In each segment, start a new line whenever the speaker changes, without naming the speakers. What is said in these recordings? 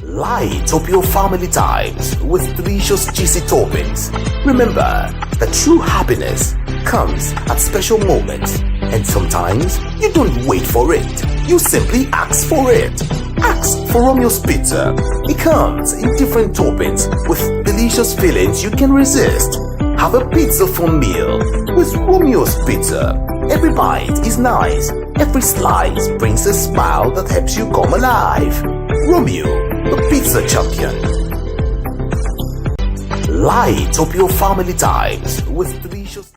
Light up your family times with delicious cheesy toppings. Remember that true happiness comes at special moments, and sometimes you don't wait for it. You simply ask for it. Ask for Romeo's Pizza. It comes in different toppings with delicious fillings you can resist. Have a pizza-full meal with Romeo's Pizza. Every bite is nice. Every slice brings a smile that helps you come alive. Romeo, the pizza champion. Light up your family times with delicious...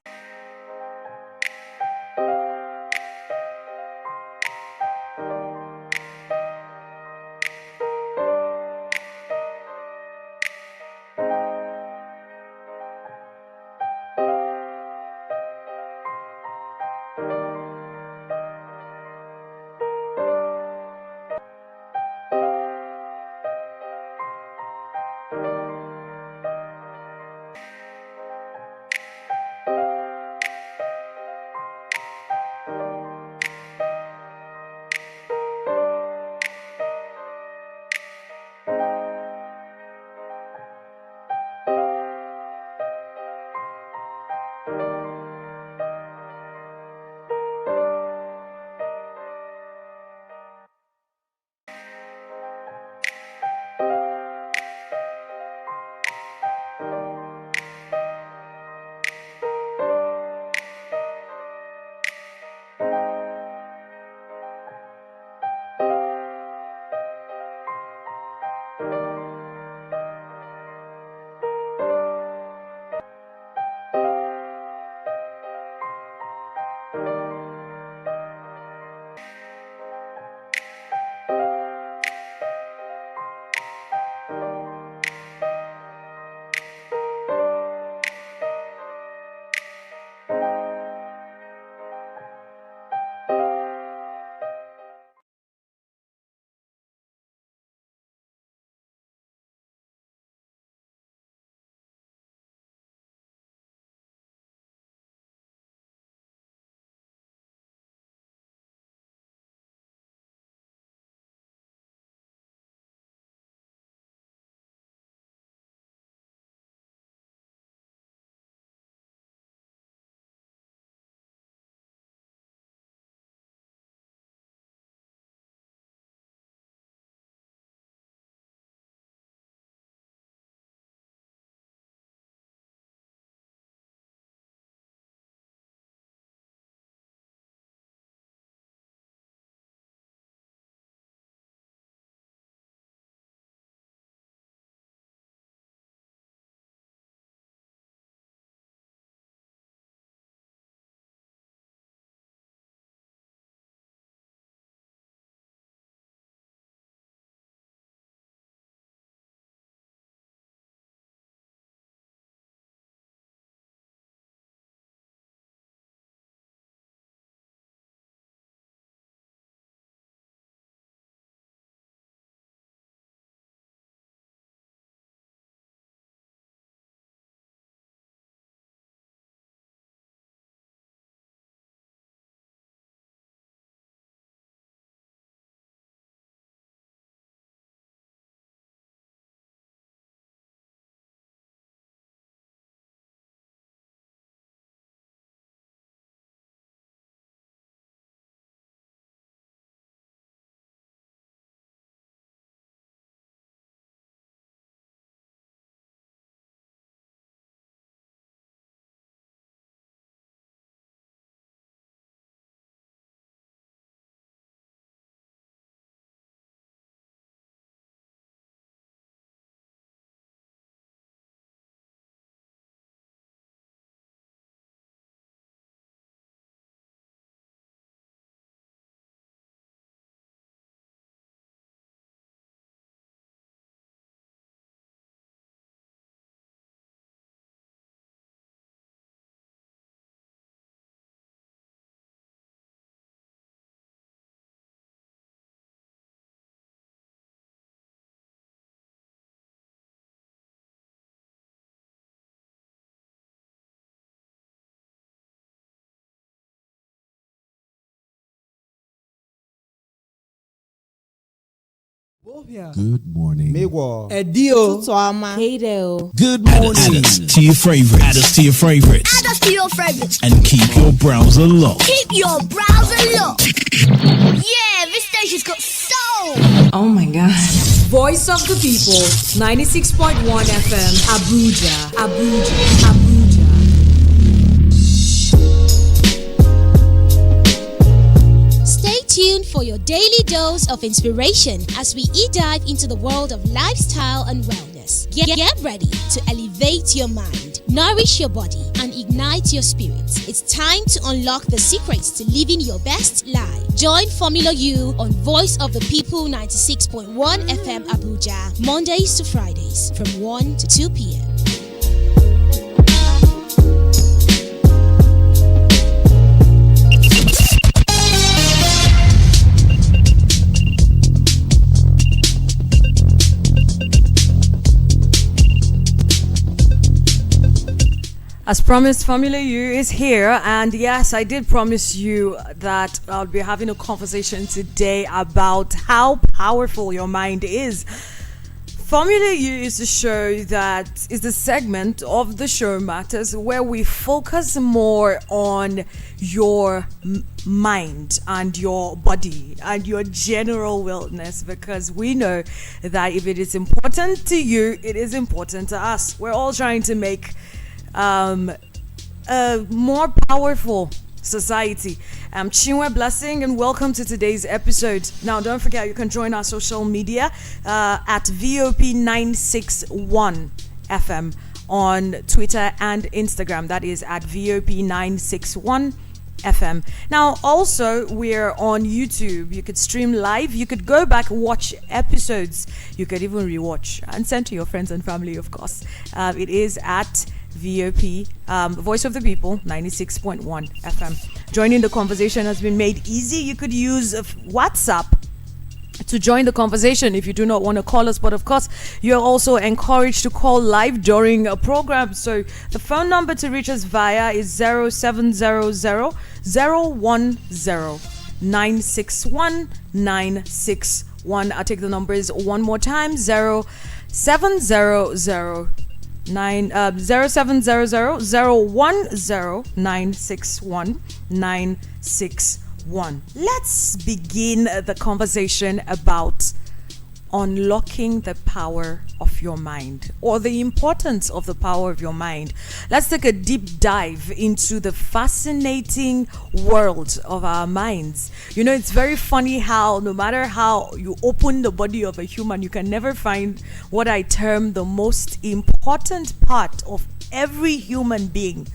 Good morning.
Edio.
Kato.
Good morning.
Add us to your favorites. Add us to your favorites.
Add us to your favorites.
And keep your browser locked.
Keep your browser locked. Yeah, this station's got soul.
Oh my God.
Voice of the People, 96.1 FM, Abuja, Abuja, Abuja.
Stay tuned for your daily dose of inspiration as we dive into the world of lifestyle and wellness. Get ready to elevate your mind, nourish your body, and ignite your spirit. It's time to unlock the secrets to living your best life. Join Formula U on Voice of the People 96.1 FM Abuja, Mondays to Fridays from 1 to 2 p.m.
As promised, Formula U is here, and yes, I did promise you that I'll be having a conversation today about how powerful your mind is. Formula U is a show that is the segment of the show Matters where we focus more on your mind and your body and your general wellness, because we know that if it is important to you, it is important to us. We're all trying to make a more powerful society. I'm Chinwe Blessing, and welcome to today's episode. Now, don't forget, you can join our social media at VOP961 FM on Twitter and Instagram. That is at VOP961 FM. Now, also, we're on YouTube. You could stream live. You could go back, watch episodes. You could even rewatch and send to your friends and family, of course. It is at VOP, Voice of the People, 96.1 FM. Joining the conversation has been made easy. You could use WhatsApp to join the conversation if you do not want to call us, but of course you're also encouraged to call live during a program. So the phone number to reach us via is 0700 010 961 961. I'll take the numbers one more time: 0700 0700 010 961 961. Let's begin the conversation about unlocking the power of your mind, or the importance of the power of your mind. Let's take a deep dive into the fascinating world of our minds. You know, it's very funny how no matter how you open the body of a human, you can never find what I term the most important part of every human being.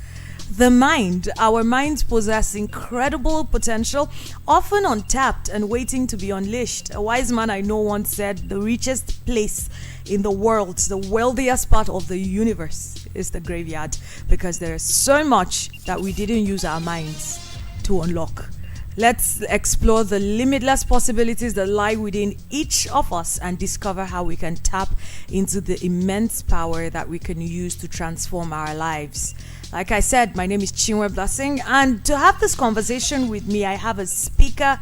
The mind. Our minds possess incredible potential, often untapped and waiting to be unleashed. A wise man I know once said, the richest place in the world, the wealthiest part of the universe, is the graveyard, because there is so much that we didn't use our minds to unlock. Let's explore the limitless possibilities that lie within each of us and discover how we can tap into the immense power that we can use to transform our lives. Like I said, my name is Chinwe Blessing, and to have this conversation with me, I have a speaker,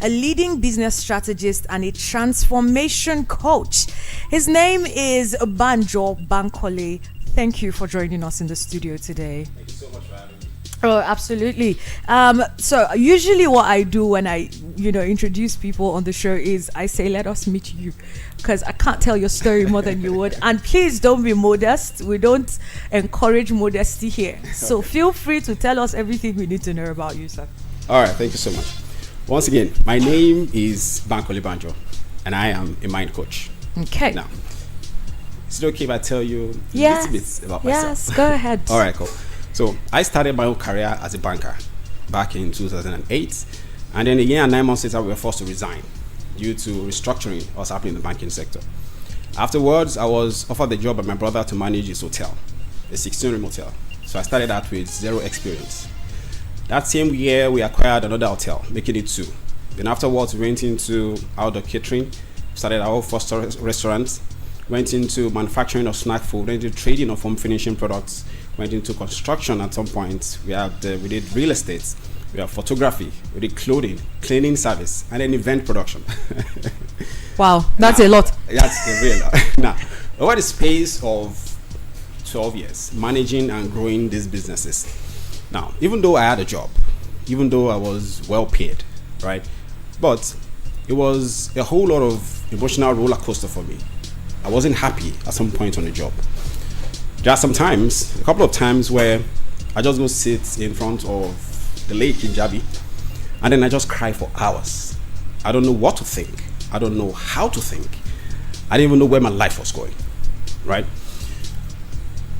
a leading business strategist, and a transformation coach. His name is Banjo Bankole. Thank you for joining us in the studio today.
Thank you so much for having me.
Oh, absolutely. So usually what I do when I, introduce people on the show is I say, let us meet you, because I can't tell your story more than you would. And please don't be modest. We don't encourage modesty here. So feel free to tell us everything we need to know about you, sir.
All right, thank you so much. Once again, my name is Bankole Banjo, and I am a mind coach.
Okay.
Now, is it okay if I tell you a little bit about myself?
Yes, go ahead.
All right, cool. So I started my own career as a banker back in 2008, and then a year and 9 months later, we were forced to resign due to restructuring that was happening in the banking sector. Afterwards, I was offered the job by my brother to manage his hotel, a 16-room hotel. So I started that with zero experience. That same year, we acquired another hotel, making it 2. Then afterwards, we went into outdoor catering, started our own first restaurant, went into manufacturing of snack food, went into trading of home finishing products, went into construction at some point. We did real estate, we have photography, we did clothing, cleaning service, and then event production.
Wow, that's a lot.
That's a real lot. Now, over the space of 12 years, managing and growing these businesses. Now, even though I had a job, even though I was well paid, right? But it was a whole lot of emotional roller coaster for me. I wasn't happy at some point on the job. There are a couple of times where I just go sit in front of the lake in Jabi, and then I just cry for hours. I don't know what to think. I don't know how to think. I didn't even know where my life was going, right?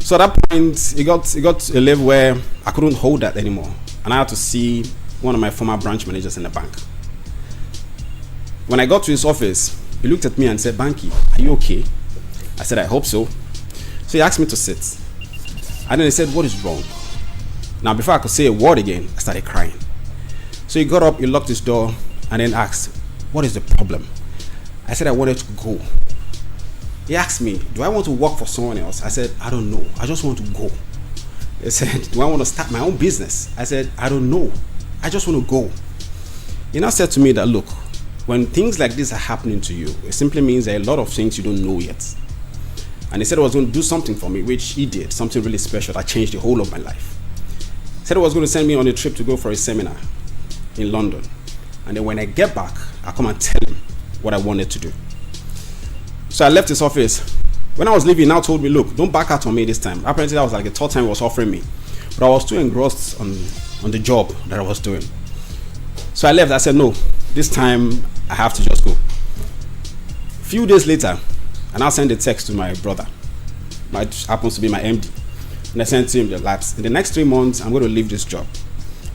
So at that point, it got a level where I couldn't hold that anymore, and I had to see one of my former branch managers in the bank. When I got to his office, he looked at me and said, "Banky, are you okay?" I said, "I hope so." So he asked me to sit, and then he said, "What is wrong?" Now, before I could say a word again, I started crying. So he got up, he locked his door, and then asked, "What is the problem?" I said I wanted to go. He asked me, "Do I want to work for someone else?" I said, "I don't know. I just want to go." He said, "Do I want to start my own business?" I said, "I don't know. I just want to go." He now said to me that, "Look, when things like this are happening to you, it simply means there are a lot of things you don't know yet." And he said he was going to do something for me, which he did, something really special that changed the whole of my life. He said he was going to send me on a trip to go for a seminar in London. And then when I get back, I'll come and tell him what I wanted to do. So I left his office. When I was leaving, he now told me, "Look, don't back out on me this time." Apparently that was like the third time he was offering me. But I was too engrossed on the job that I was doing. So I left. I said, "No, this time I have to just go." A few days later, I now sent a text to my brother, which happens to be my MD. And I sent to him the laps. In the next 3 months, I'm going to leave this job.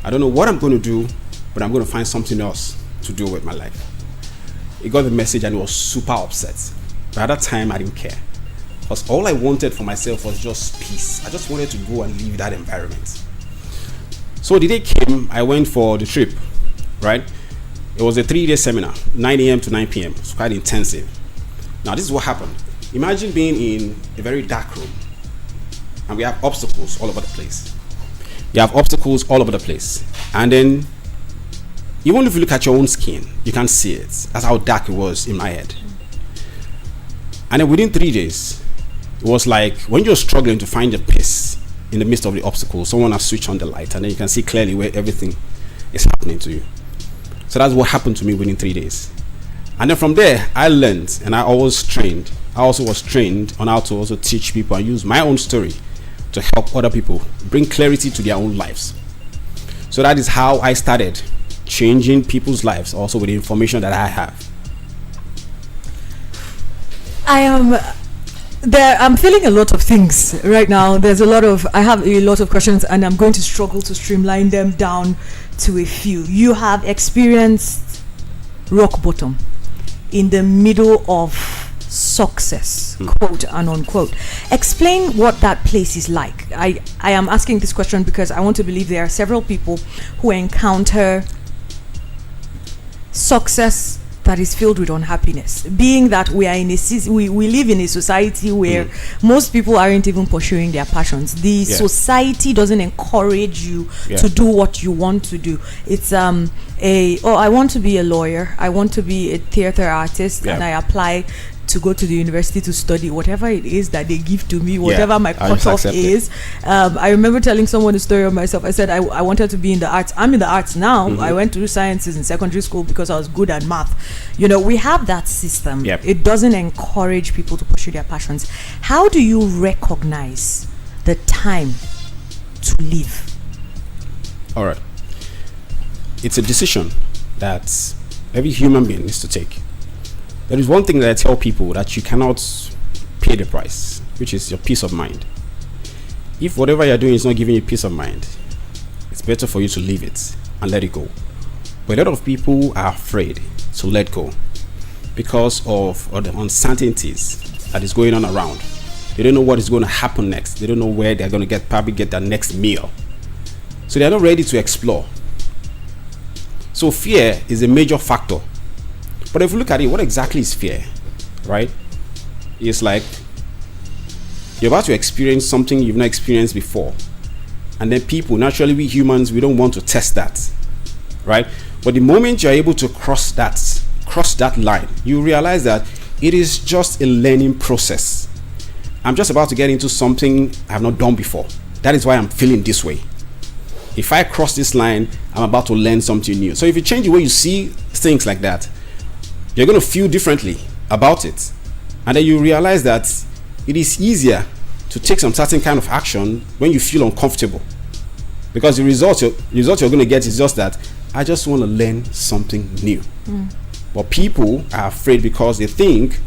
I don't know what I'm going to do, but I'm going to find something else to do with my life. He got the message and he was super upset. But at that time, I didn't care. Because all I wanted for myself was just peace. I just wanted to go and leave that environment. So the day came, I went for the trip, right? It was a 3-day seminar, 9 a.m. to 9 p.m. It's quite intensive. Now, this is what happened. Imagine being in a very dark room, and we have obstacles all over the place. You have obstacles all over the place. And then, even if you look at your own skin, you can't see it. That's how dark it was in my head. And then within 3 days, it was like when you're struggling to find a peace in the midst of the obstacle, someone has switched on the light, and then you can see clearly where everything is happening to you. So that's what happened to me within 3 days. And then from there, I learned, and I also was trained on how to also teach people and use my own story to help other people bring clarity to their own lives. So that is how I started changing people's lives, also with the information that I have.
I'm feeling a lot of things right now. I have a lot of questions, and I'm going to struggle to streamline them down to a few. You have experienced rock bottom in the middle of success, quote and unquote. Explain what that place is like. I am asking this question because I want to believe there are several people who encounter success that is filled with unhappiness, being that we live in a society where most people aren't even pursuing their passions. The society doesn't encourage you to do what you want to do. It's I want to be a lawyer, I want to be a theater artist, and I apply to go to the university to study whatever it is that they give to me, whatever my cutoff is. I remember telling someone a story of myself. I said I wanted to be in the arts. I'm in the arts now. I went to do sciences in secondary school because I was good at math. You know, we have that system. It doesn't encourage people to pursue their passions. How do you recognize the time to live?
All right. It's a decision that every human being needs to take. There is one thing that I tell people that you cannot pay the price, which is your peace of mind. If whatever you're doing is not giving you peace of mind, it's better for you to leave it and let it go. But a lot of people are afraid to let go because of the uncertainties that is going on around. They don't know what is going to happen next. They don't know where they're going to probably get their next meal. So they're not ready to explore. So fear is a major factor. But if you look at it, what exactly is fear, right? It's like you're about to experience something you've not experienced before. And then people, naturally we humans, we don't want to test that, right? But the moment you're able to cross cross that line, you realize that it is just a learning process. I'm just about to get into something I have not done before. That is why I'm feeling this way. If I cross this line, I'm about to learn something new. So if you change the way you see things like that, you're going to feel differently about it. And then you realize that it is easier to take some certain kind of action when you feel uncomfortable. Because the result you're going to get is just that, I just want to learn something new. But people are afraid because they think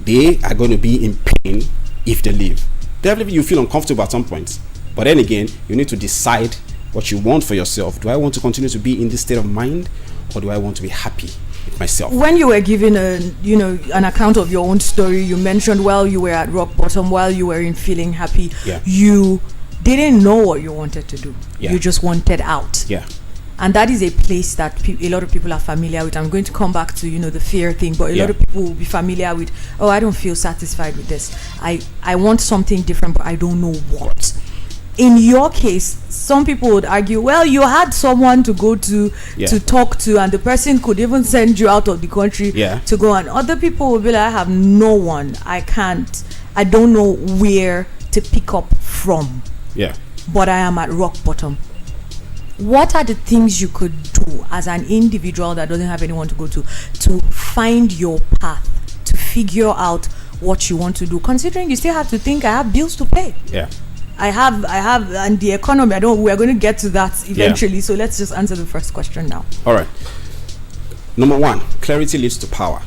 they are going to be in pain if they leave. Definitely you feel uncomfortable at some point. But then again, you need to decide what you want for yourself. Do I want to continue to be in this state of mind, or do I want to be happy with myself?
When you were giving an account of your own story, you mentioned while you were at rock bottom, while you were in feeling happy, you didn't know what you wanted to do. You just wanted out. And that is a place that a lot of people are familiar with. I'm going to come back to, the fear thing, but a lot of people will be familiar with, oh, I don't feel satisfied with this. I want something different, but I don't know what. In your case, some people would argue, well, you had someone to go to talk to, and the person could even send you out of the country to go. And other people will be like, I have no one. I don't know where to pick up from. But I am at rock bottom. What are the things you could do as an individual that doesn't have anyone to go to find your path, to figure out what you want to do, considering you still have to think, I have bills to pay. I have, and the economy, we're going to get to that eventually. So let's just answer the first question now.
All right. Number one, clarity leads to power.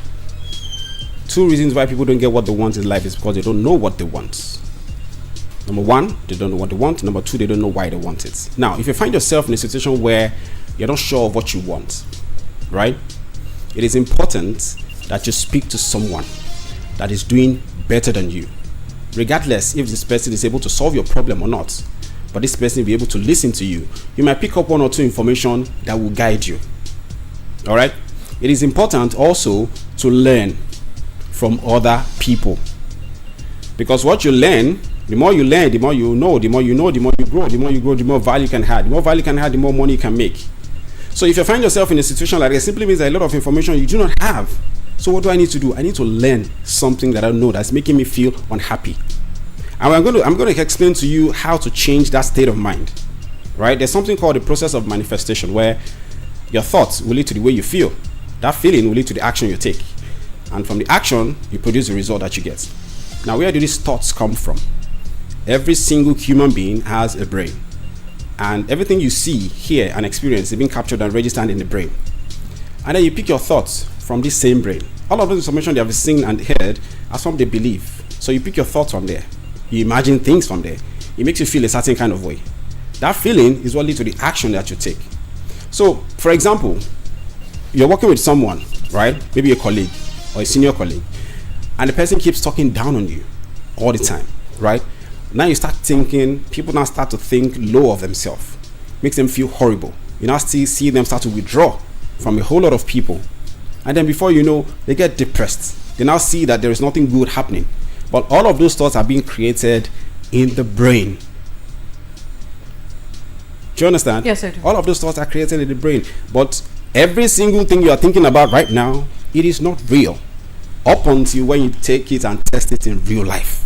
2 reasons why people don't get what they want in life is because they don't know what they want. Number one, they don't know what they want. Number 2, they don't know why they want it. Now, if you find yourself in a situation where you're not sure of what you want, right? It is important that you speak to someone that is doing better than you, regardless if this person is able to solve your problem or not. But this person will be able to listen to you. You might pick up 1 or 2 information that will guide you. All right? It is important also to learn from other people, because what you learn, the more you learn, the more you know, the more you know, the more you grow, the more you grow, the more value you can have. The more value you can have, the more money you can make. So if you find yourself in a situation like that, it simply means that a lot of information you do not have. So what do I need to do? I need to learn something that I know that's making me feel unhappy. And I'm going to explain to you how to change that state of mind. Right? There's something called the process of manifestation, where your thoughts will lead to the way you feel. That feeling will lead to the action you take. And from the action, you produce the result that you get. Now, where do these thoughts come from? Every single human being has a brain, and everything you see, hear, and experience is being captured and registered in the brain. And then you pick your thoughts from this same brain. All of this information they have seen and heard are from they believe. So you pick your thoughts from there. You imagine things from there. It makes you feel a certain kind of way. That feeling is what leads to the action that you take. So, for example, you're working with someone, right? Maybe a colleague or a senior colleague, and the person keeps talking down on you all the time, right? Now you start thinking, people now start to think low of themselves. Makes them feel horrible. You now see them start to withdraw from a whole lot of people. And then before you know, they get depressed. They now see that there is nothing good happening. But all of those thoughts are being created in the brain. Do you understand?
Yes, I do.
All of those thoughts are created in the brain. But every single thing you are thinking about right now, it is not real. Up until when you take it and test it in real life.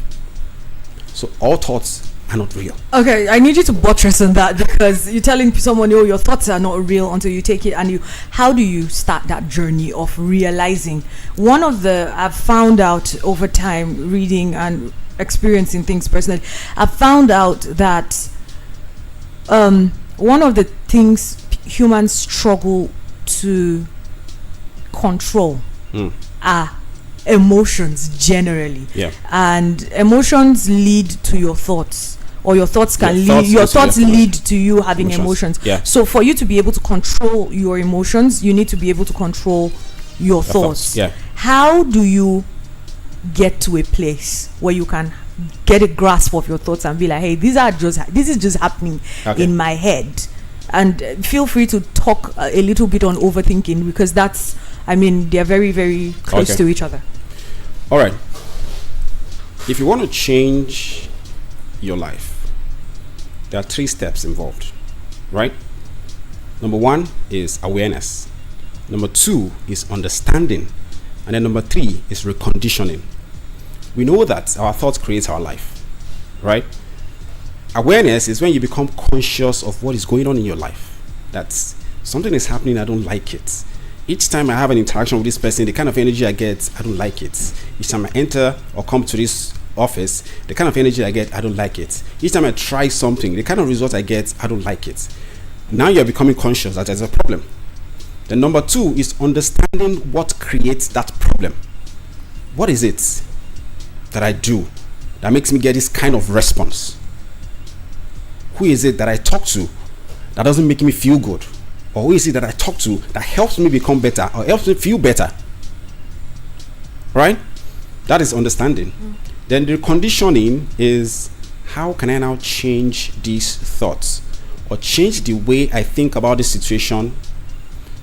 So all thoughts are not real. Okay,
I need you to buttress on that, because you're telling someone, oh, your thoughts are not real until you take it. And how do you start that journey of realizing? I've found out over time, reading and experiencing things personally, I've found out that one of the things humans struggle to control are emotions generally. And emotions lead to your thoughts, or your thoughts lead to you having emotions. So for you to be able to control your emotions, you need to be able to control your thoughts. How do you get to a place where you can get a grasp of your thoughts and be like, hey, this is just happening in my head? And feel free to talk a little bit on overthinking, because they're very, very close to each other. All right. If you want to change your life, there are 3 steps involved, right? Number 1 is awareness.
Number 2 is understanding. And then number 3 is reconditioning. We know that our thoughts create our life, right? Awareness is when you become conscious of what is going on in your life. That's something is happening, I don't like it. Each time I have an interaction with this person, the kind of energy I get, I don't like it. Each time I enter or come to this office, the kind of energy I get, I don't like it. Each time I try something, the kind of result I get, I don't like it. Now you're becoming conscious that there's a problem. Then number 2 is understanding what creates that problem. What is it that I do that makes me get this kind of response? Who is it that I talk to that doesn't make me feel good? Or who is it that I talk to that helps me become better or helps me feel better? Right? That is understanding. Then the conditioning is, how can I now change these thoughts or change the way I think about this situation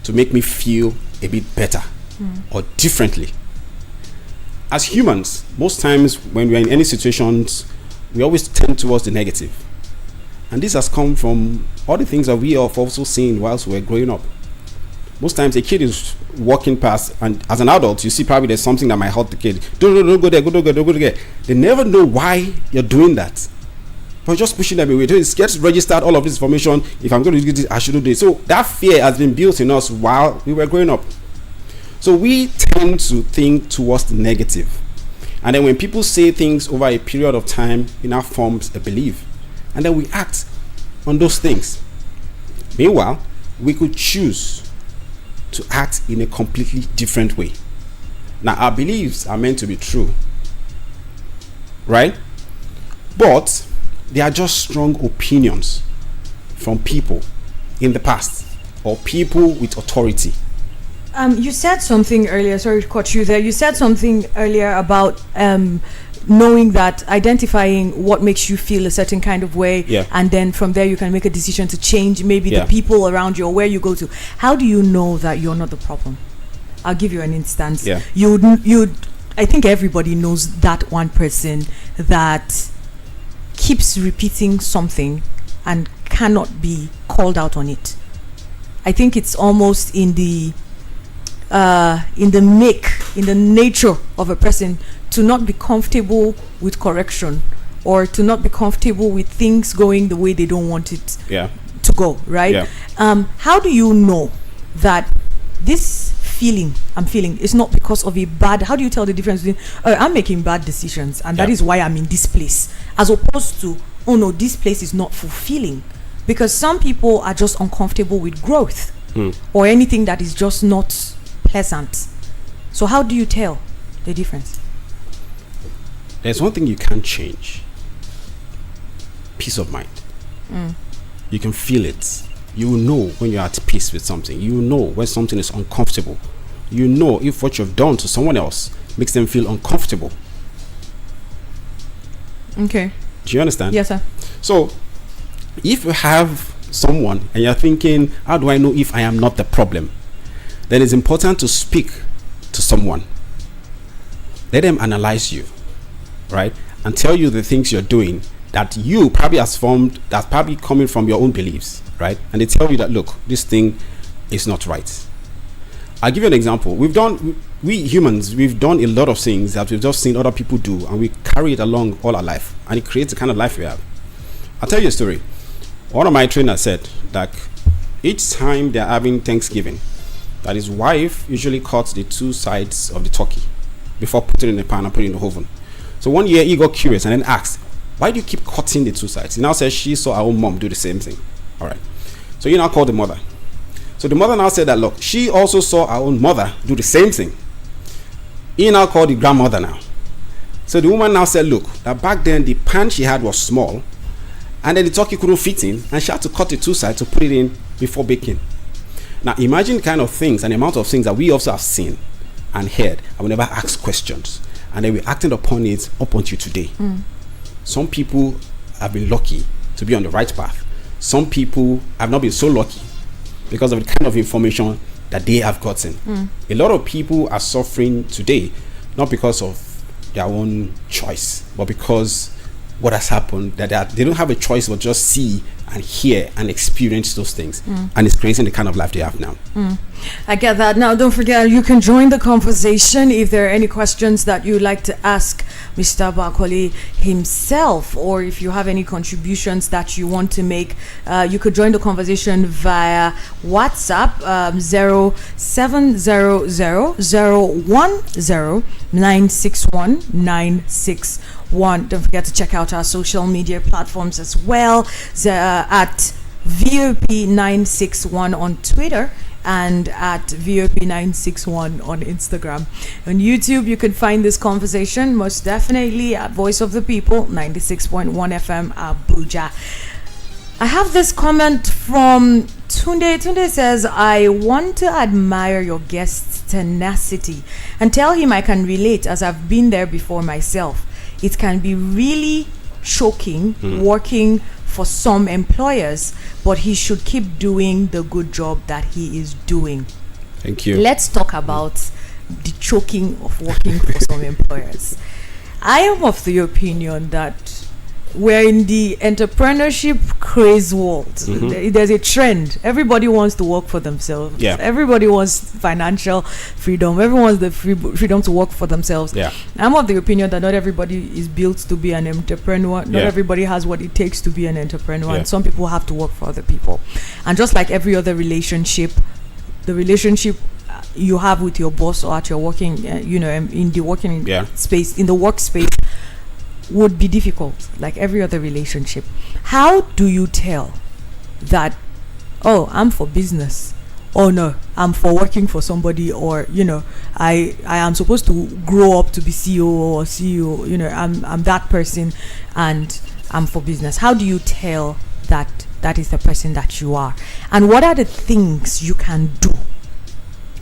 to make me feel a bit better or differently? As humans, most times when we're in any situations, we always tend towards the negative. And this has come from all the things that we have also seen whilst we're growing up. Most times a kid is walking past, and as an adult, you see probably there's something that might hurt the kid. Don't go there, don't go there. They never know why you're doing that. But just pushing them away. It gets registered, all of this information. If I'm going to do this, I shouldn't do it. So that fear has been built in us while we were growing up. So we tend to think towards the negative. And then when people say things over a period of time, it now forms a belief. And then we act on those things. Meanwhile, we could choose to act in a completely different way. Now, our beliefs are meant to be true, right? But they are just strong opinions from people in the past or people with authority.
You said something earlier, sorry to cut you there. You said something earlier about knowing that, identifying what makes you feel a certain kind of way, and then from there you can make a decision to change maybe the people around you or where you go to. How do you know that you're not the problem? I'll give you an instance. I think everybody knows that one person that keeps repeating something and cannot be called out on it. I think it's almost in the nature of a person to not be comfortable with correction or to not be comfortable with things going the way they don't want it to go, right? How do you know that this feeling I'm feeling is not because of a bad, how do you tell the difference between I'm making bad decisions and that is why I'm in this place, as opposed to, oh no, this place is not fulfilling? Because some people are just uncomfortable with growth or anything that is just not pleasant. So how do you tell the difference?
There's one thing you can't change: peace of mind. You can feel it. You will know when you're at peace with something. You will know when something is uncomfortable. You know if what you've done to someone else makes them feel uncomfortable.
Okay.
Do you understand?
Yes, sir.
So if you have someone and you're thinking, how do I know if I am not the problem? Then it's important to speak to someone. Let them analyze you, right? And tell you the things you're doing that you probably has formed, that's probably coming from your own beliefs, right? And they tell you that, look, this thing is not right. I'll give you an example. We humans, we've done a lot of things that we've just seen other people do, and we carry it along all our life, and it creates the kind of life we have. I'll tell you a story. One of my trainers said that each time they're having Thanksgiving, that his wife usually cuts the two sides of the turkey before putting it in the pan and putting it in the oven. So one year he got curious and then asked, why do you keep cutting the two sides? He now says she saw her own mom do the same thing. All right. So he now called the mother. So the mother now said that, look, she also saw her own mother do the same thing. He now called the grandmother now. So the woman now said, look, that back then the pan she had was small, and then the turkey couldn't fit in, and she had to cut the two sides to put it in before baking. Now imagine the kind of things and the amount of things that we also have seen and heard, and we never ask questions, and then we acted upon it up until today. Some people have been lucky to be on the right path. Some people have not been so lucky because of the kind of information that they have gotten. A lot of people are suffering today, not because of their own choice, but because what has happened, that they don't have a choice but just see and hear and experience those things, and it's creating the kind of life they have now.
I get that. Now, don't forget, you can join the conversation if there are any questions that you'd like to ask Mr. Bakoli himself, or if you have any contributions that you want to make. You could join the conversation via WhatsApp 0700-010-961-961. Don't forget to check out our social media platforms as well, at VOP961 on Twitter and at VOP961 on Instagram. On YouTube, you can find this conversation most definitely at Voice of the People, 96.1 FM Abuja. I have this comment from Tunde. Tunde says, I want to admire your guest's tenacity and tell him I can relate, as I've been there before myself. It can be really choking working for some employers, but he should keep doing the good job that he is doing.
Thank you.
Let's talk about the choking of working for some employers. I am of the opinion that we're in the entrepreneurship craze world. There's a trend. Everybody wants to work for themselves.
Yeah.
Everybody wants financial freedom. Everyone wants the freedom to work for themselves.
Yeah.
I'm of the opinion that not everybody is built to be an entrepreneur. Not
Yeah.
everybody has what it takes to be an entrepreneur.
Yeah.
And some people have to work for other people. And just like every other relationship, the relationship you have with your boss or at your working, in the working space, in the workspace, would be difficult, like every other relationship. How do you tell that, oh, I'm for business, oh no, I'm for working for somebody, or I am supposed to grow up to be CEO or CEO, I'm that person and I'm for business? How do you tell that that is the person that you are? And what are the things you can do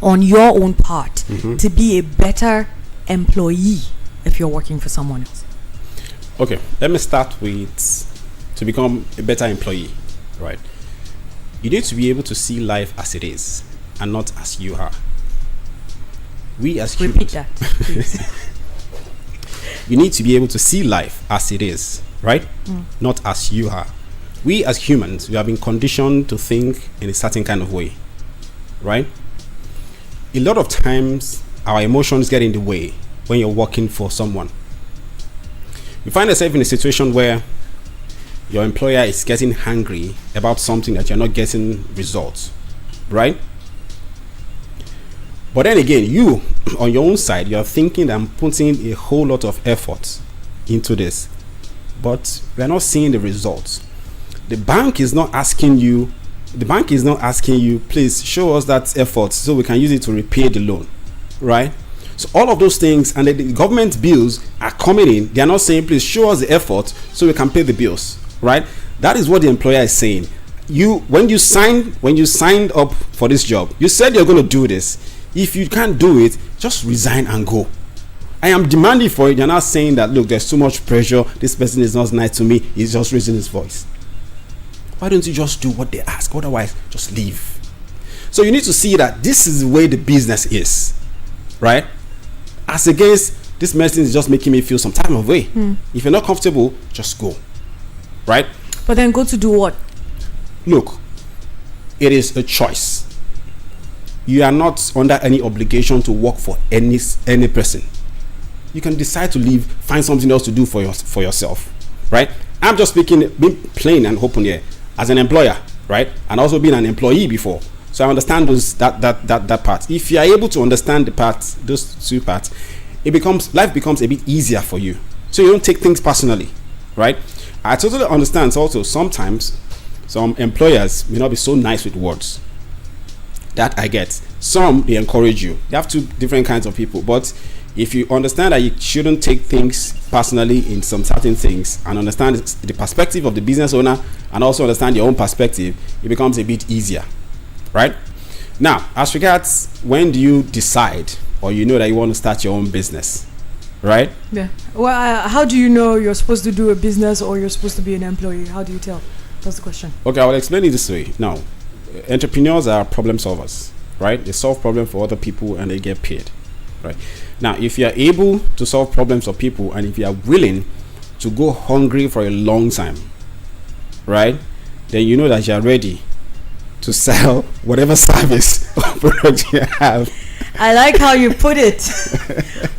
on your own part to be a better employee if you're working for someone else?
Okay, let me start with to become a better employee, right? You need to be able to see life as it is and not as you are. We as
Repeat
humans,
that, please.
you need to be able to see life as it is, right? Not as you are. We as humans, we have been conditioned to think in a certain kind of way, right? A lot of times, our emotions get in the way when you're working for someone. You find yourself in a situation where your employer is getting angry about something that you're not getting results, right? But then again, you, on your own side, you're thinking that I'm putting a whole lot of effort into this, but we're not seeing the results. The bank is not asking you, please show us that effort so we can use it to repay the loan, right? So all of those things, and the government bills are coming in. They are not saying, please show us the effort so we can pay the bills, right? That is what the employer is saying. When you signed up for this job, you said you're going to do this. If you can't do it, just resign and go. I am demanding for it. You're not saying that, look, there's too much pressure. This person is not nice to me. He's just raising his voice. Why don't you just do what they ask? Otherwise, just leave. So you need to see that this is the way the business is, right? As against, this medicine is just making me feel some type of way. If you're not comfortable, just go, right?
But then go to do what?
Look, it is a choice. You are not under any obligation to work for any person. You can decide to leave, find something else to do for yourself, right? I'm just being plain and open here as an employer, right? And also being an employee before. So I understand that part. If you are able to understand those two parts, life becomes a bit easier for you. So you don't take things personally, right? I totally understand also sometimes some employers may not be so nice with words. That I get. Some, they encourage you. You have two different kinds of people. But if you understand that you shouldn't take things personally in some certain things and understand the perspective of the business owner and also understand your own perspective, it becomes a bit easier. Right? Now, as regards when do you decide or you know that you want to start your own business? Right?
Yeah. Well, how do you know you're supposed to do a business or you're supposed to be an employee? How do you tell? That's the question.
Okay, I will explain it this way. Now, entrepreneurs are problem solvers, right? They solve problems for other people and they get paid, right? Now, if you are able to solve problems for people and if you are willing to go hungry for a long time, right? then you know that you are ready to sell whatever service or product you have.
I like how you put it,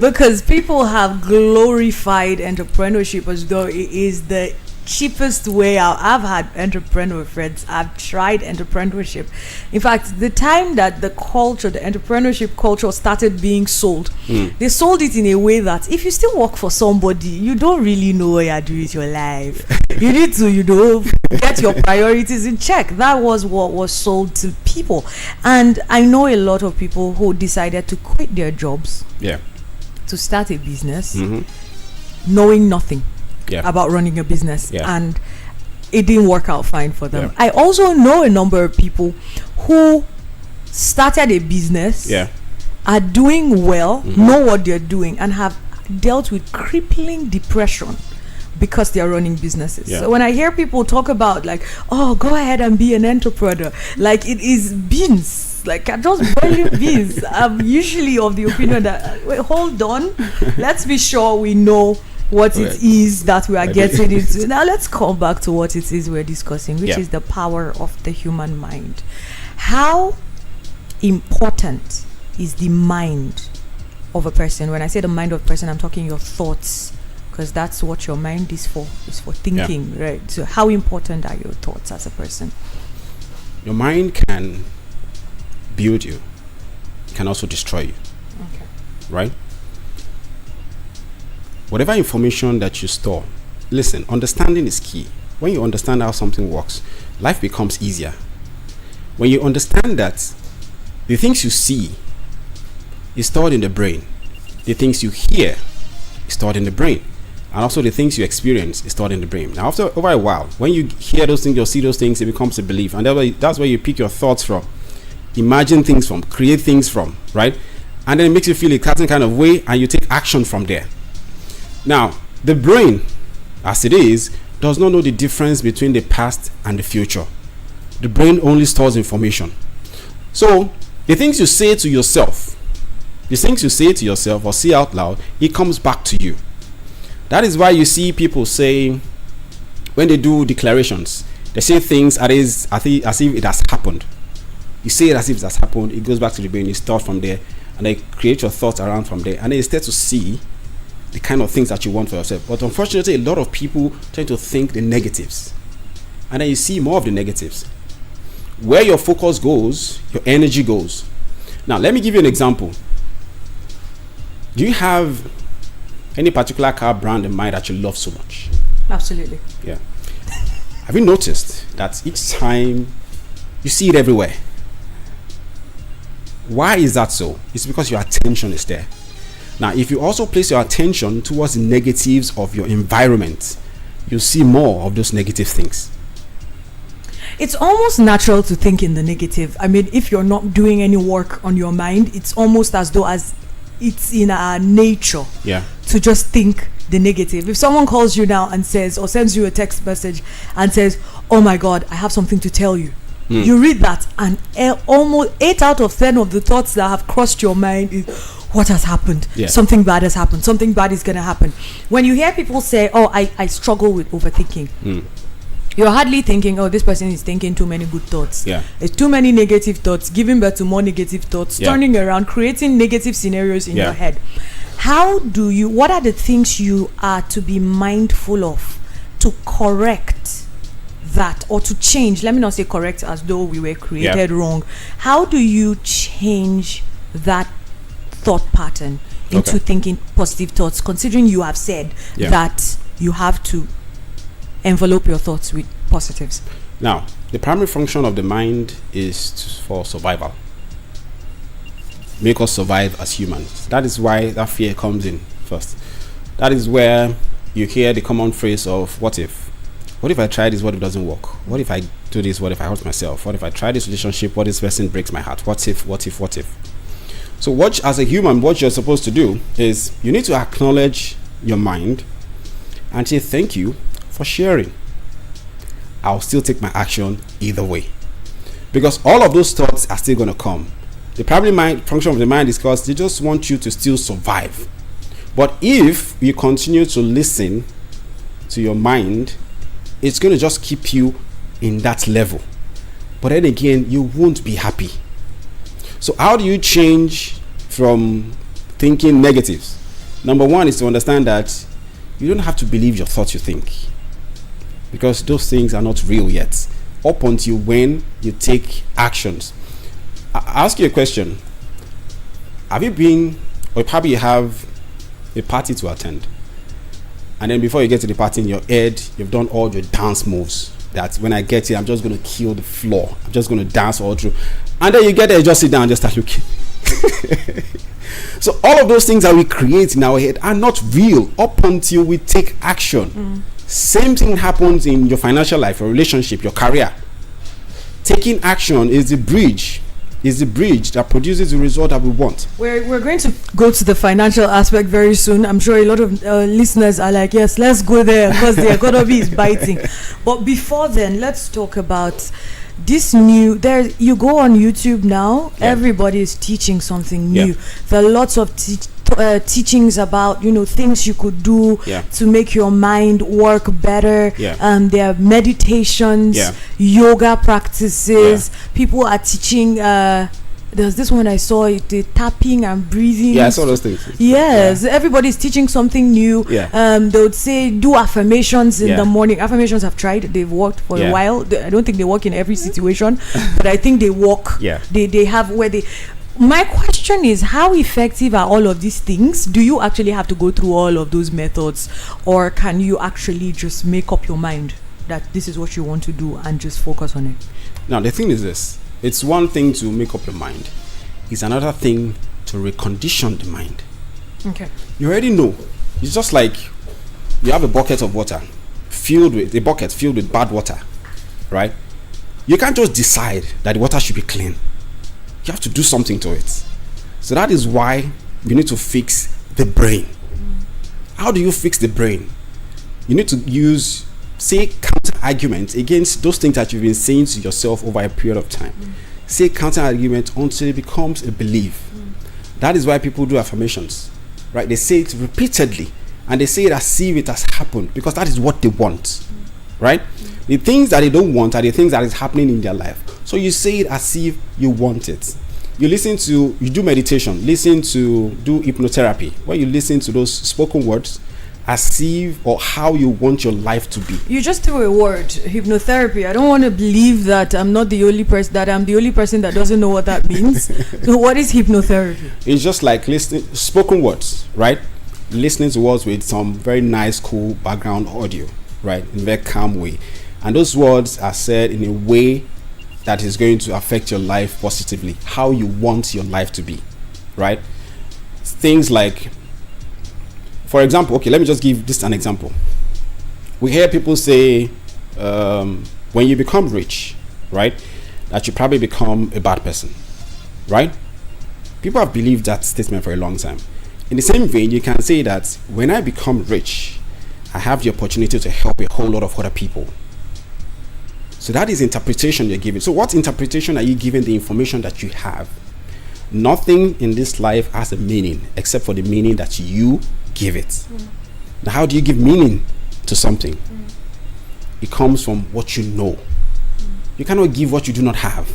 because people have glorified entrepreneurship as though it is the cheapest way out. I've had entrepreneur friends. I've tried entrepreneurship. In fact, the time that the entrepreneurship culture started being sold, they sold it in a way that if you still work for somebody, you don't really know what you're doing with your life. You need to, get your priorities in check. That was what was sold to people. And I know a lot of people who decided to quit their jobs to start a business, knowing nothing about running a business, and it didn't work out fine for them. I also know a number of people who started a business, are doing well, know what they're doing, and have dealt with crippling depression because they are running businesses. So when I hear people talk about like, oh, go ahead and be an entrepreneur, like it is beans. Like, I just boiling beans. I'm usually of the opinion that, wait, hold on, let's be sure we know what it is that we are getting into. Now let's come back to what it is we're discussing, which is the power of the human mind. How important is the mind of a person? When I say the mind of a person, I'm talking your thoughts, because that's what your mind is for thinking, right? So how important are your thoughts as a person?
Your mind can build you, it can also destroy you.
Okay.
Right? Whatever information that you store, listen, understanding is key. When you understand how something works, life becomes easier. When you understand that the things you see is stored in the brain, the things you hear is stored in the brain, and also the things you experience is stored in the brain. Now, over a while, when you hear those things or see those things, it becomes a belief, and that's where you pick your thoughts from, imagine things from, create things from, right? And then it makes you feel a certain kind of way, and you take action from there. Now, the brain, as it is, does not know the difference between the past and the future. The brain only stores information. So, the things you say to yourself or say out loud, it comes back to you. That is why you see people say, when they do declarations, they say things as if it has happened. You say it as if it has happened, it goes back to the brain, it starts from there, and they create your thoughts around from there, and then you start to see the kind of things that you want for yourself. But unfortunately, a lot of people tend to think the negatives, and then you see more of the negatives. Where your focus goes, your energy goes. Now, let me give you an example. Do you have any particular car brand in mind that you love so much?
Absolutely.
Yeah. Have you noticed that each time you see it everywhere? Why is that so? It's because your attention is there. Now, if you also place your attention towards the negatives of your environment, you'll see more of those negative things.
It's almost natural to think in the negative. I mean, if you're not doing any work on your mind, it's almost as though it's in our nature to just think the negative. If someone calls you now and says, or sends you a text message and says, oh my God, I have something to tell you. You read that, and almost 8 out of 10 of the thoughts that have crossed your mind is, what has happened? Something bad has happened. Something bad is going to happen. When you hear people say, oh, I struggle with overthinking, you're hardly thinking, oh, this person is thinking too many good thoughts. It's too many negative thoughts, giving birth to more negative thoughts, turning around, creating negative scenarios in your head. What are the things you are to be mindful of to correct that, or to change? Let me not say correct as though we were created wrong. How do you change that thought pattern into thinking positive thoughts, considering you have said that you have to envelope your thoughts with positives?
Now, the primary function of the mind is for survival. Make us survive as humans. That is why that fear comes in first. That is where you hear the common phrase of, what if? What if I try this? What if it doesn't work? What if I do this? What if I hurt myself? What if I try this relationship? What if this person breaks my heart? What if? So as a human, what you're supposed to do is you need to acknowledge your mind and say thank you for sharing. I'll still take my action either way, because all of those thoughts are still going to come. The primary function of the mind is because they just want you to still survive. But if you continue to listen to your mind, it's going to just keep you in that level. But then again, you won't be happy. So how do you change from thinking negatives? Number one is to understand that you don't have to believe your thoughts you think, because those things are not real yet, up until when you take actions. I ask you a question. Have you been, or probably you have a party to attend, and then before you get to the party, in your head you've done all your dance moves, that when I get here I'm just going to kill the floor, I'm just going to dance all through, and then you get there, just sit down and just start looking. So all of those things that we create in our head are not real up until we take action. Same thing happens in your financial life, your relationship, your career. Taking action is the bridge that produces the result that we want.
We're going to go to the financial aspect very soon. I'm sure a lot of listeners are like, yes, let's go there, because the economy is biting. But before then, let's talk about this new. There, you go on YouTube now.
Yeah.
Everybody is teaching something new.
Yeah.
There are lots of teachings about things you could do to make your mind work better. There are meditations, yoga practices. People are teaching. There's this one I saw, the tapping and breathing.
Yeah, I saw those things.
Yes, everybody's teaching something new. They would say do affirmations in the morning. Affirmations I've tried, they've worked for a while. I don't think they work in every situation, but I think they work. They have where they. My question is, how effective are all of these things? Do you actually have to go through all of those methods, or can you actually just make up your mind that this is what you want to do and just focus on it?
Now, the thing is this. It's one thing to make up your mind. It's another thing to recondition the mind.
Okay.
You already know. It's just like you have a bucket of water filled with bad water, right? You can't just decide that the water should be clean. You have to do something to it. So that is why you need to fix the brain. How do you fix the brain? You need to use, say, counter arguments against those things that you've been saying to yourself over a period of time. Say counter argument until it becomes a belief. That is why people do affirmations, right? They say it repeatedly, and they say it as if it has happened, because that is what they want, right? The things that they don't want are the things that is happening in their life. So you say it as if you want it. You do meditation, do hypnotherapy, where you listen to those spoken words as if or how you want your life to be.
You just threw a word, hypnotherapy. I don't want to believe that I'm the only person that doesn't know what that means. So what is hypnotherapy?
It's just like listening spoken words, right? Listening to words with some very nice, cool background audio, right? In a very calm way. And those words are said in a way that is going to affect your life positively, how you want your life to be, right? Things like, for example, okay, let me just give this an example. We hear people say, when you become rich, right, that you probably become a bad person, right? People have believed that statement for a long time. In the same vein, you can say that when I become rich, I have the opportunity to help a whole lot of other people. So that is interpretation you're giving. So what interpretation are you giving the information that you have? Nothing in this life has a meaning except for the meaning that you give it. Now, how do you give meaning to something? It comes from what you know. You cannot give what you do not have.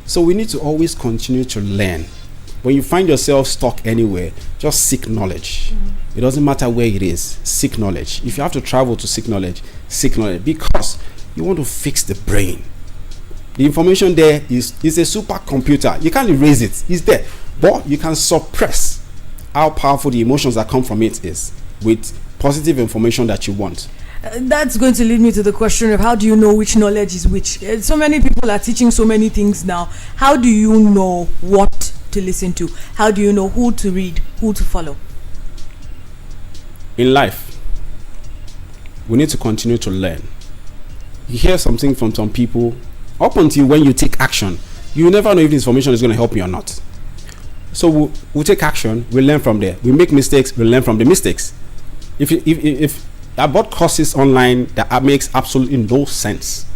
So we need to always continue to learn. When you find yourself stuck anywhere, just seek knowledge. It doesn't matter where it is. Seek knowledge. If you have to travel to seek knowledge, because you want to fix the brain. The information there is a supercomputer. You can't erase it. It's there. But you can suppress how powerful the emotions that come from it is with positive information that you want.
That's going to lead me to the question of how do you know which knowledge is which? So many people are teaching so many things now. How do you know what to listen to? How do you know who to read, who to follow?
In life, we need to continue to learn. You hear something from some people, up until when you take action, you never know if the information is going to help you or not. So we'll take action, we learn from there. We make mistakes, we learn from the mistakes. If I bought courses online that makes absolutely no sense.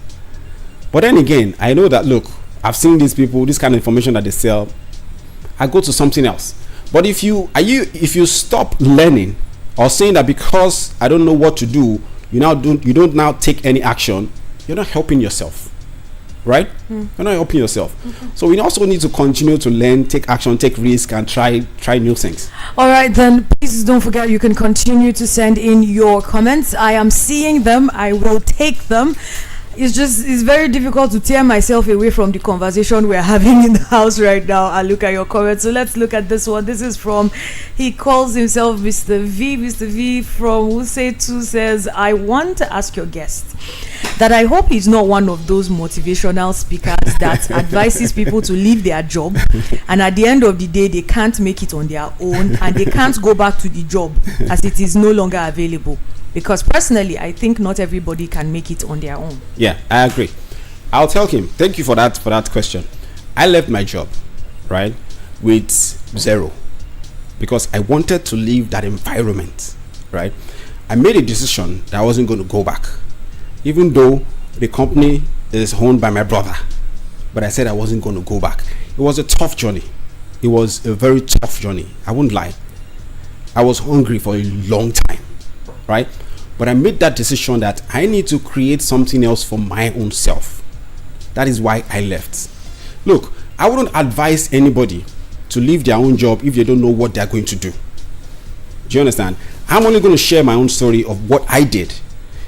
But then again, I know that, look, I've seen these people, this kind of information that they sell, I go to something else. But if you stop learning or saying that because I don't know what to do, you don't now take any action, you're not helping yourself. Right? You're not helping yourself. So we also need to continue to learn, take action, take risk, and try new things.
All right, then please don't forget you can continue to send in your comments. I am seeing them. I will take them. It's very difficult to tear myself away from the conversation we're having in the house right now. I look at your comments. So let's look at this one. This is from, he calls himself Mr. V. Mr. V from Wuse2 says, I want to ask your guest that I hope he's not one of those motivational speakers that advises people to leave their job, and at the end of the day they can't make it on their own and they can't go back to the job as it is no longer available. Because personally, I think not everybody can make it on their own.
Yeah, I agree. I'll tell him, thank you for that question. I left my job, right, with 0 because I wanted to leave that environment, right? I made a decision that I wasn't going to go back, even though the company is owned by my brother. But I said I wasn't going to go back. It was a tough journey. It was a very tough journey. I won't lie. I was hungry for a long time. Right? But I made that decision that I need to create something else for my own self. That is why I left. Look, I wouldn't advise anybody to leave their own job if they don't know what they're going to do. Do you understand? I'm only going to share my own story of what I did.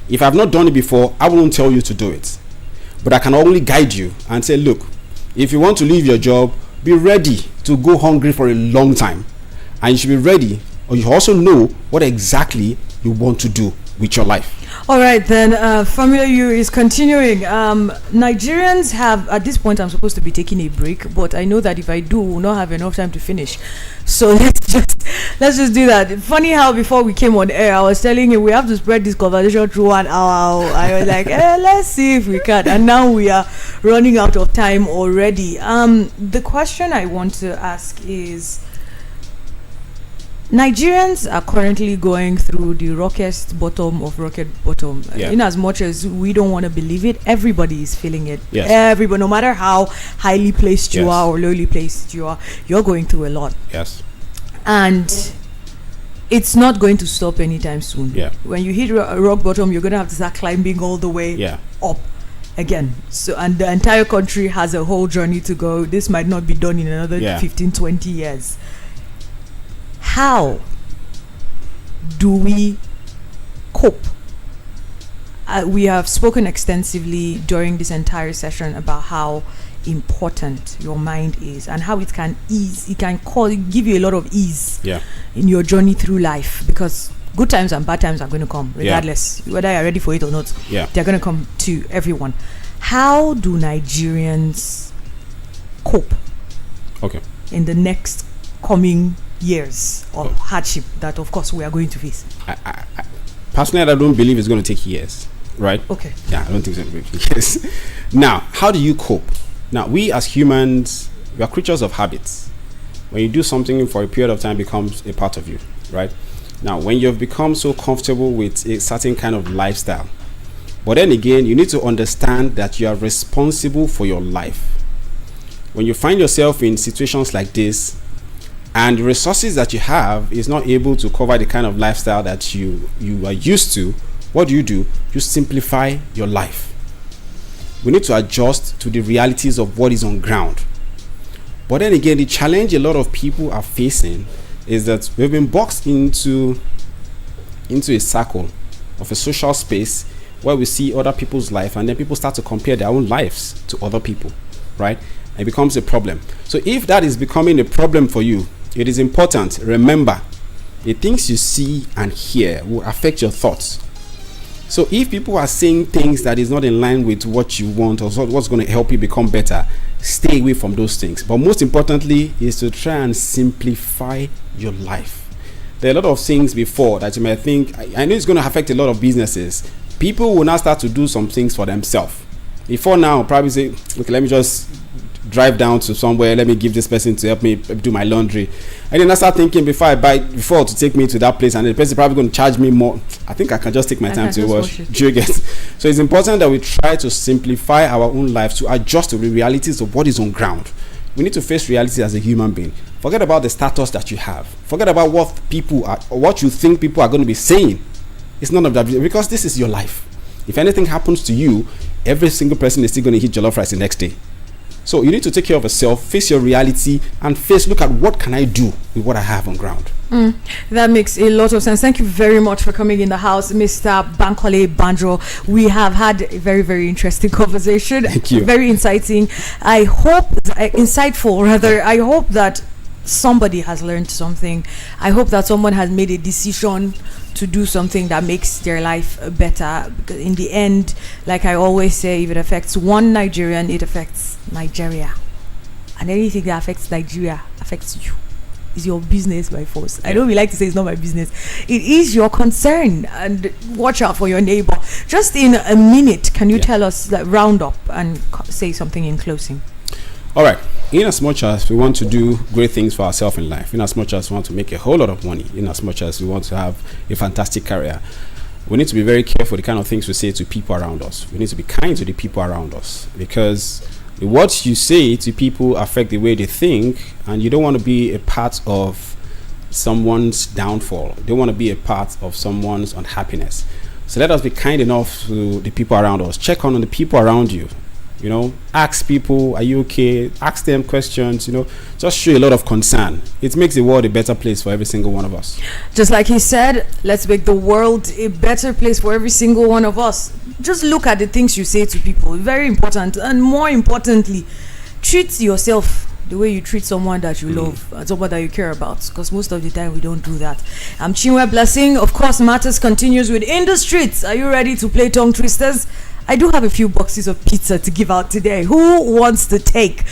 If I've not done it before, I won't tell you to do it. But I can only guide you and say, look, if you want to leave your job, be ready to go hungry for a long time. And you should be ready, or you also know what exactly you want to do with your life.
All right, then Formula U is continuing. Nigerians have, at this point I'm supposed to be taking a break, but I know that if I do, we'll not have enough time to finish. So let's just do that. Funny how before we came on air, I was telling him we have to spread this conversation through 1 hour. I was like, let's see if we can. And now we are running out of time already. The question I want to ask is, Nigerians are currently going through the rocket bottom of rocket bottom. In as much as we don't want to believe it, everybody is feeling it.
Yes.
Everybody, no matter how highly placed you are or lowly placed you are, you're going through a lot.
Yes.
And it's not going to stop anytime soon.
Yeah.
When you hit rock bottom, you're going to have to start climbing all the way up again. So, and the entire country has a whole journey to go. This might not be done in another 15, 20 years. How do we cope? We have spoken extensively during this entire session about how important your mind is and how it can give you a lot of ease in your journey through life, because good times and bad times are going to come regardless whether you're ready for it or not. They're going to come to everyone. How do Nigerians cope in the next coming years of hardship that of course we are going to face?
I personally, I don't believe it's going to take years, right?
Okay.
Yeah, I don't think it's going to take years. Now, how do you cope? Now, we as humans, we are creatures of habits. When you do something for a period of time, it becomes a part of you, right? Now, when you've become so comfortable with a certain kind of lifestyle, but then again, you need to understand that you are responsible for your life. When you find yourself in situations like this, and the resources that you have is not able to cover the kind of lifestyle that you are used to, what do? You simplify your life. We need to adjust to the realities of what is on ground. But then again, the challenge a lot of people are facing is that we've been boxed into a circle of a social space where we see other people's life, and then people start to compare their own lives to other people, right? It becomes a problem. So if that is becoming a problem for you, it is important, remember, the things you see and hear will affect your thoughts. So if people are saying things that is not in line with what you want or what's going to help you become better, stay away from those things. But most importantly is to try and simplify your life. There are a lot of things before that you might think, I know it's going to affect a lot of businesses. People will now start to do some things for themselves. Before now, probably say, okay, let me just drive down to somewhere, let me give this person to help me do my laundry, and then I start thinking before to take me to that place, and the person probably going to charge me more. I think I can just take my time to wash. Do you get? So it's important that we try to simplify our own lives to adjust to the realities of what is on ground. We need to face reality as a human being. Forget about the status that you have. Forget about what people are or what you think people are going to be saying. It's none of that, because this is your life. If anything happens to you, every single person is still going to eat jollof rice the next day. So you need to take care of yourself, face your reality, and look at what can I do with what I have on ground.
That makes a lot of sense. Thank you very much for coming in the house, Mr. Bankole Banjo. We have had a very, very interesting conversation.
Thank you.
Very insightful. I hope that somebody has learned something. I hope that someone has made a decision to do something that makes their life better. Because in the end, like I always say, if it affects one Nigerian, it affects Nigeria. And anything that affects Nigeria affects you. It's your business by force. I know we like to say it's not my business. It is your concern, and watch out for your neighbor. Just in a minute, can you tell us that round up and say something in closing?
All right. In as much as we want to do great things for ourselves in life, in as much as we want to make a whole lot of money, in as much as we want to have a fantastic career, we need to be very careful the kind of things we say to people around us. We need to be kind to the people around us, because the words you say to people affect the way they think, and you don't want to be a part of someone's downfall. You don't want to be a part of someone's unhappiness. So let us be kind enough to the people around us. Check on the people around you. You know, ask people, are you okay? Ask them questions, you know, just show a lot of concern. It makes the world a better place for every single one of us.
Just like he said, let's make the world a better place for every single one of us. Just look at the things you say to people. Very important. And more importantly, treat yourself the way you treat someone that you love and someone that you care about, because most of the time we don't do that. I'm Chinwe Blessing. Of course, Matters continues with In the Streets. Are you ready to play tongue twisters? I do have a few boxes of pizza to give out today. Who wants to take?